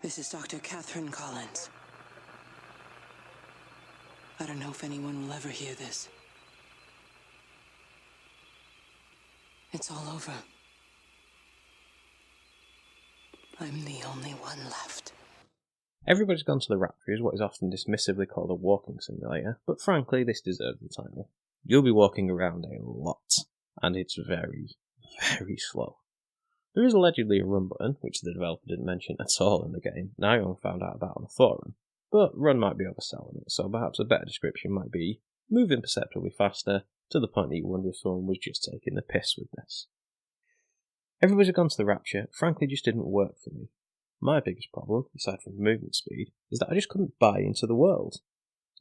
This is Dr. Catherine Collins. I don't know if anyone will ever hear this. It's all over. I'm the only one left. Everybody's Gone to the Rapture is what is often dismissively called a walking simulator, but frankly this deserves the title. You'll be walking around a lot, and it's very, very slow. There is allegedly a run button, which the developer didn't mention at all in the game, and I only found out about on a forum, but run might be overselling it, so perhaps a better description might be moving perceptibly faster, to the point that you wonder if someone was just taking the piss with this. Everybody's Gone to the Rapture frankly just didn't work for me. My biggest problem, aside from movement speed, is that I just couldn't buy into the world.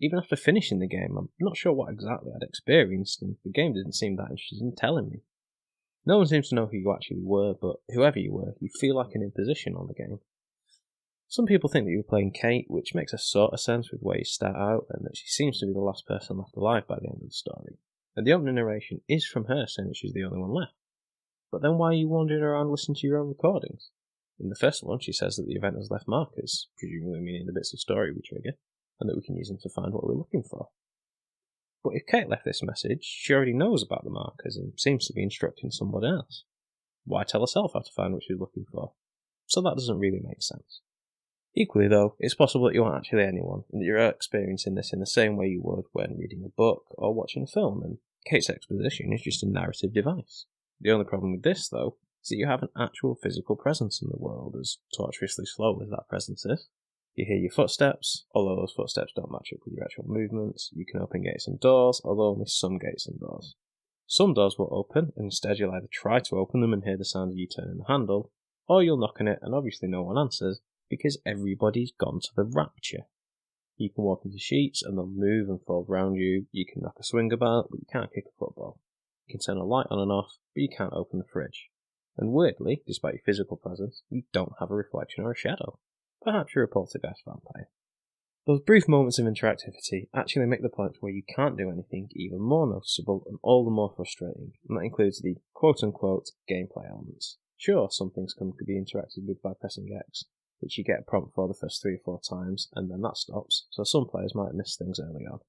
Even after finishing the game, I'm not sure what exactly I'd experienced, and the game didn't seem that interested in telling me. No one seems to know who you actually were, but whoever you were, you feel like an imposition on the game. Some people think that you were playing Kate, which makes a sort of sense with where you start out, and that she seems to be the last person left alive by the end of the story. And the opening narration is from her saying that she's the only one left. But then why are you wandering around listening to your own recordings? In the first one, she says that the event has left markers, presumably meaning the bits of story we trigger, and that we can use them to find what we're looking for. But if Kate left this message, she already knows about the markers and seems to be instructing someone else. Why tell herself how to find what she's looking for? So that doesn't really make sense. Equally though, it's possible that you aren't actually anyone, and that you're experiencing this in the same way you would when reading a book or watching a film, and Kate's exposition is just a narrative device. The only problem with this, though, is that you have an actual physical presence in the world, as tortuously slow as that presence is. You hear your footsteps, although those footsteps don't match up with your actual movements. You can open gates and doors, although only some gates and doors. Some doors will open, and instead you'll either try to open them and hear the sound of you turning the handle, or you'll knock on it and obviously no one answers, because everybody's gone to the Rapture. You can walk into sheets and they'll move and fold around you. You can knock a swing about, but you can't kick a football. You can turn a light on and off, but you can't open the fridge. And weirdly, despite your physical presence, you don't have a reflection or a shadow. Perhaps you're a poltergeist vampire. Those brief moments of interactivity actually make the points where you can't do anything even more noticeable and all the more frustrating, and that includes the quote-unquote gameplay elements. Sure, some things can be interacted with by pressing X, which you get a prompt for the first 3 or 4 times, and then that stops, so some players might miss things early on,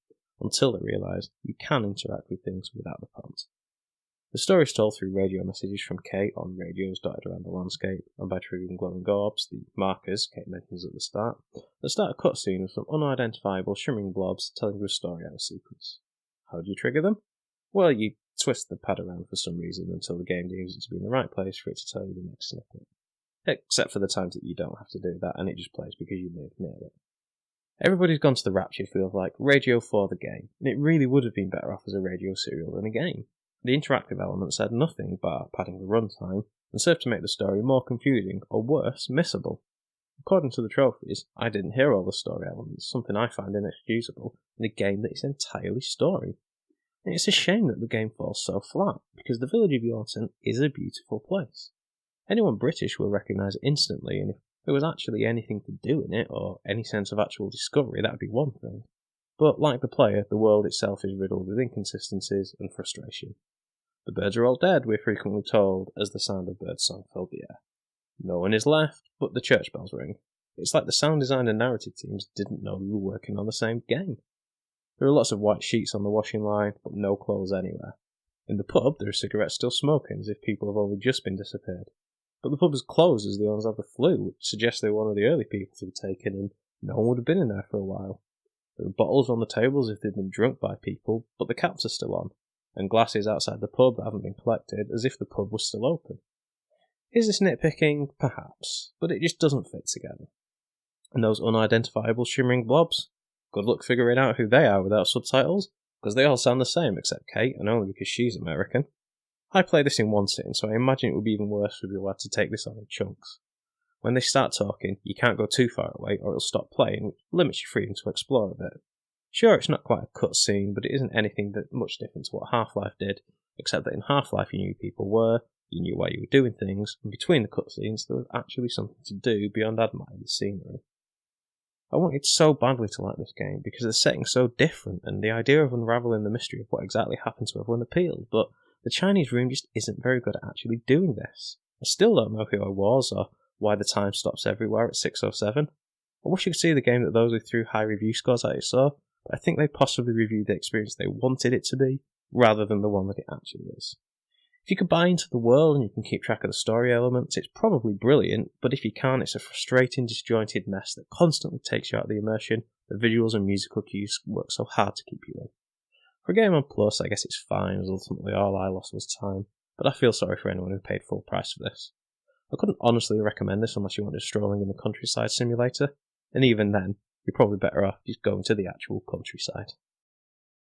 until they realise you can interact with things without the prompt. The story is told through radio messages from Kate on radios dotted around the landscape, and by triggering glowing orbs, the markers Kate mentions at the start, that start a cutscene with some unidentifiable shimmering blobs telling you a story out of sequence. How do you trigger them? Well, you twist the pad around for some reason until the game deems it to be in the right place for it to tell you the next snippet. Except for the times that you don't have to do that, and it just plays because you live near it. Everybody's Gone to the Rapture feels like radio for the game, and it really would have been better off as a radio serial than a game. The interactive elements said nothing but padding the runtime, and served to make the story more confusing, or worse, missable. According to the trophies, I didn't hear all the story elements, something I find inexcusable in a game that is entirely story. And it's a shame that the game falls so flat, because the village of Yorton is a beautiful place. Anyone British will recognise it instantly, and if there was actually anything to do in it, or any sense of actual discovery, that would be one thing. But like the player, the world itself is riddled with inconsistencies and frustration. The birds are all dead, we're frequently told, as the sound of birdsong filled the air. No one is left, but the church bells ring. It's like the sound design and narrative teams didn't know we were working on the same game. There are lots of white sheets on the washing line, but no clothes anywhere. In the pub, there are cigarettes still smoking, as if people have only just been disappeared. But the pub is closed as the owners have the flu, which suggests they were one of the early people to be taken, and no one would have been in there for a while. There are bottles on the tables if they've been drunk by people, but the caps are still on, and glasses outside the pub that haven't been collected, as if the pub was still open. Is this nitpicking? Perhaps, but it just doesn't fit together. And those unidentifiable shimmering blobs? Good luck figuring out who they are without subtitles, because they all sound the same except Kate, and only because she's American. I played this in one sitting, so I imagine it would be even worse if you had to take this on in chunks. When they start talking, you can't go too far away or it'll stop playing, which limits your freedom to explore a bit. Sure, it's not quite a cutscene, but it isn't anything that much different to what Half-Life did, except that in Half-Life you knew who people were, you knew why you were doing things, and between the cutscenes there was actually something to do beyond admiring the scenery. I wanted so badly to like this game because the setting's so different, and the idea of unravelling the mystery of what exactly happened to everyone appealed, but the Chinese room just isn't very good at actually doing this. I still don't know who I was, or why the time stops everywhere at 6:07. I wish you could see the game that those who threw high review scores at it saw, but I think they possibly reviewed the experience they wanted it to be, rather than the one that it actually is. If you can buy into the world and you can keep track of the story elements, it's probably brilliant, but if you can't, it's a frustrating, disjointed mess that constantly takes you out of the immersion the visuals and musical cues work so hard to keep you in. For a game on Plus, I guess it's fine, as ultimately all I lost was time, but I feel sorry for anyone who paid full price for this. I couldn't honestly recommend this unless you wanted strolling in the countryside simulator, and even then, you're probably better off just going to the actual countryside.